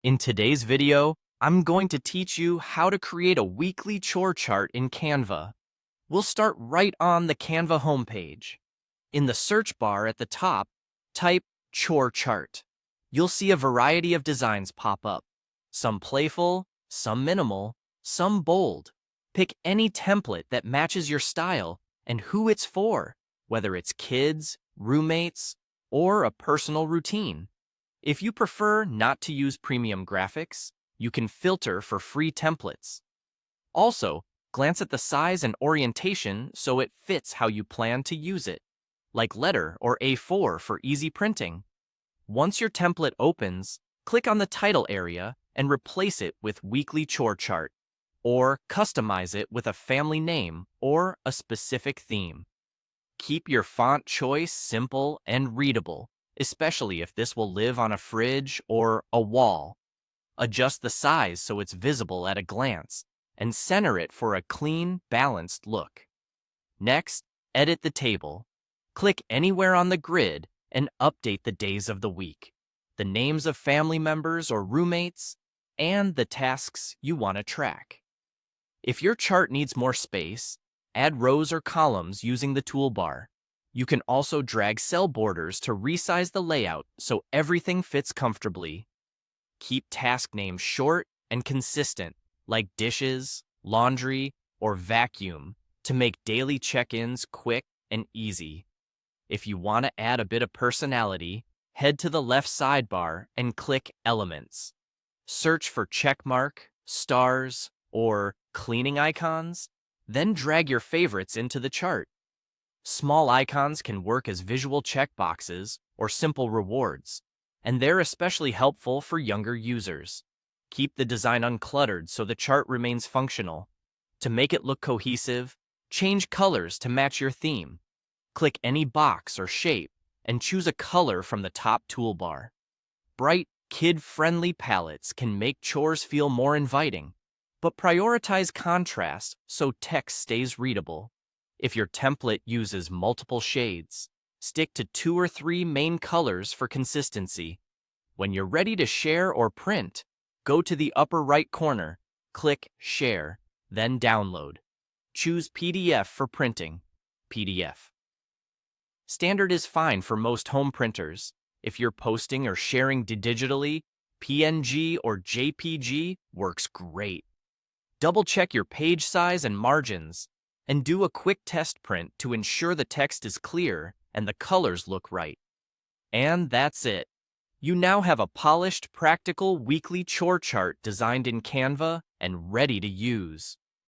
In today's video, I'm going to teach you how to create a weekly chore chart in Canva. We'll start right on the Canva homepage. In the search bar at the top, type Chore Chart. You'll see a variety of designs pop up. Some playful, some minimal, some bold. Pick any template that matches your style and who it's for, whether it's kids, roommates, or a personal routine. If you prefer not to use premium graphics, you can filter for free templates. Also, glance at the size and orientation so it fits how you plan to use it, like letter or A4 for easy printing. Once your template opens, click on the title area and replace it with Weekly Chore Chart, or customize it with a family name or a specific theme. Keep your font choice simple and readable, especially if this will live on a fridge or a wall. Adjust the size so it's visible at a glance, and center it for a clean, balanced look. Next, edit the table. Click anywhere on the grid and update the days of the week, the names of family members or roommates, and the tasks you want to track. If your chart needs more space, add rows or columns using the toolbar. You can also drag cell borders to resize the layout so everything fits comfortably. Keep task names short and consistent, like dishes, laundry, or vacuum, to make daily check-ins quick and easy. If you want to add a bit of personality, head to the left sidebar and click Elements. Search for checkmark, stars, or cleaning icons, then drag your favorites into the chart. Small icons can work as visual checkboxes or simple rewards, and they're especially helpful for younger users. Keep the design uncluttered so the chart remains functional. To make it look cohesive, change colors to match your theme. Click any box or shape and choose a color from the top toolbar. Bright, kid-friendly palettes can make chores feel more inviting, but prioritize contrast so text stays readable. If your template uses multiple shades, stick to 2 or 3 main colors for consistency. When you're ready to share or print, go to the upper right corner, click Share, then Download. Choose PDF for printing, PDF. Standard is fine for most home printers. If you're posting or sharing digitally, PNG or JPG works great. Double-check your page size and margins, and do a quick test print to ensure the text is clear and the colors look right. And that's it. You now have a polished, practical weekly chore chart designed in Canva and ready to use.